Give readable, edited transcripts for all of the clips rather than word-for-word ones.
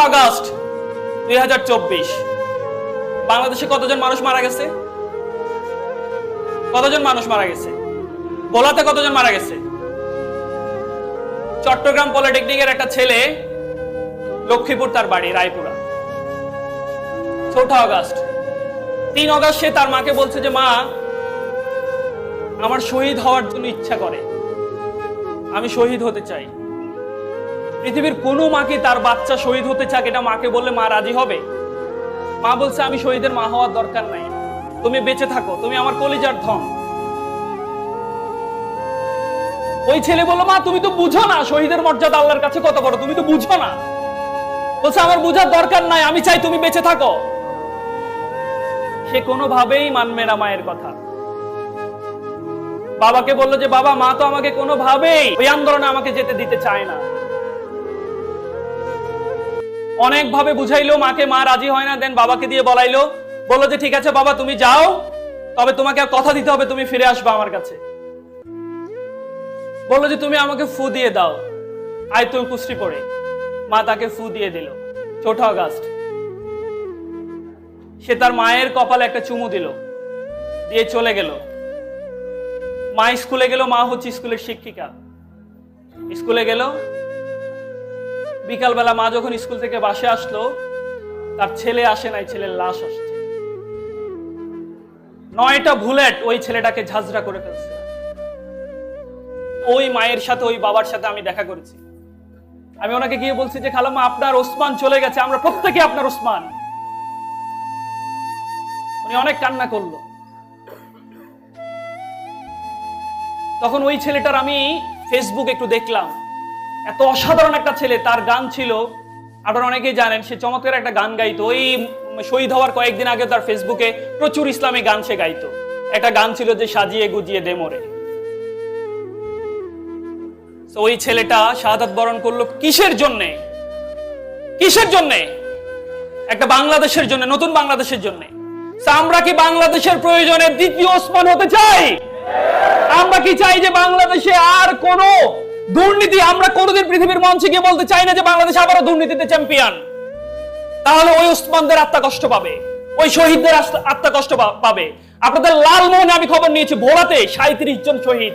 August 2024 বাংলাদেশে কতজন মানুষ মারা গেছে? কতজন মানুষ মারা গেছে? ভোলাতে কতজন মারা গেছে? চট্টগ্রাম পলিটেকনিকের একটা ছেলে, লক্ষ্মীপুর তার বাড়ি, রায়পুরা। 4 আগস্ট 3 আগস্ট সে তার মাকে বলছে যে মা, আমার শহীদ হওয়ার জন্য ইচ্ছা করে, আমি শহীদ হতে চাই। পৃথিবীর কোনো মা কি তার বাচ্চা শহীদ হতে চাক এটা মাকে বললে মা রাজি হবে? মা বলছে আমি শহীদের মা হওয়ার দরকার নাই, তুমি বেঁচে থাকো, তুমি আমার কলিজার ধন। ওই ছেলে বলল মা তুমি তো বুঝো না শহীদের মর্যাদা আল্লাহর কাছে কত বড়, তুমি তো বুঝো না। বলছে আমার বুঝার দরকার নাই, আমি চাই তুমি বেঁচে থাকো। সে কোনোভাবেই মানবে না মায়ের কথা। বাবাকে বললো যে বাবা, মা তো আমাকে কোনোভাবেই ওই আন্দোলনে আমাকে যেতে দিতে চায় না। অনেক ভাবে বুঝাইলো মাকে, মা রাজি হয় না। দেন বাবাকে দিয়ে বলাইলো, বললো যে ঠিক আছে বাবা তুমি যাও, তবে তোমাকে কথা দিতে হবে তুমি ফিরে আসবে আমার কাছে। বললো যে তুমি আমাকে ফু দিয়ে দাও আয়াতুল কুরসি পড়ে। মা তাকে ফু দিয়ে দিল 4 আগস্ট। সে তার মায়ের কপালে একটা চুমু দিল, দিয়ে চলে গেল। মা স্কুলে গেল, মা হচ্ছে স্কুলের শিক্ষিকা। স্কুলে গেল, বিকালবেলা মা যখন স্কুল থেকে বাসে আসলো, তার ছেলে আসে নাই, ছেলের লাশ আসছে। 9টা বুলেট ওই ছেলেটাকে ঝাঁঝরা করে ফেলছে। ওই মায়ের সাথে ওই বাবার সাথে আমি দেখা করেছি। আমি ওনাকে গিয়ে বলছি যে খালাম্মা আপনার ওসমান চলে গেছে, আমরা প্রত্যেকে আপনার ওসমান। উনি অনেক কান্না করলো। তখন ওই ছেলেটার আমি ফেসবুক একটু দেখলাম, এত অসাধারণ একটা ছেলে। তার গান ছিল, আপনারা অনেকেই জানেন, সে চমৎকার একটা গান গাইতো। ওই শহীদ হওয়ার কয়েকদিন আগে তার ফেসবুকে প্রচুর ইসলামী গান সে গাইতো। একটা গান ছিল যে সাজিয়ে গুজিয়ে দে মোরে। ওই ছেলেটা শাহাদাত বরণ করলো কিসের জন্যে? কিসের জন্যে? একটা বাংলাদেশের জন্য, নতুন বাংলাদেশের জন্য। আমরা কি বাংলাদেশের প্রয়োজনে দ্বিতীয় ওসমান হতে চাই? আমরা কি চাই যে বাংলাদেশে আর কোন দুর্নীতি? আমরা কোনোদিন পৃথিবীর মঞ্চে গিয়ে বলতে চাই না যে বাংলাদেশ আবারও দুর্নীতিতে চ্যাম্পিয়ন। তাহলে ওই ওসমানদের আত্মা কষ্ট পাবে, ওই শহীদদের আত্মা কষ্ট পাবে। আপনাদের লালমোহনে আমি খবর নিয়েছি, ভোলাতে 37 জন শহীদ।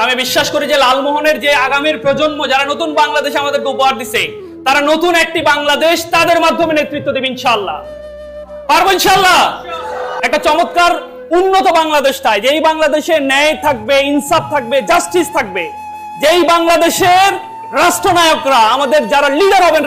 আমি বিশ্বাস করি যে লালমোহনের যে আগামীর প্রজন্ম, যারা নতুন বাংলাদেশ আমাদেরকে উপহার দিছে, তারা নতুন একটি বাংলাদেশ তাদের মাধ্যমে নেতৃত্ব দেবে ইনশাআল্লাহ। পারবো ইনশাআল্লাহ। একটা চমৎকার উন্নত বাংলাদেশ চাই, যেই বাংলাদেশে ন্যায় থাকবে, ইনসাফ থাকবে, জাস্টিস থাকবে, যেই বাংলাদেশের রাষ্ট্রনায়করা, আমাদের যারা লিডার হবেন,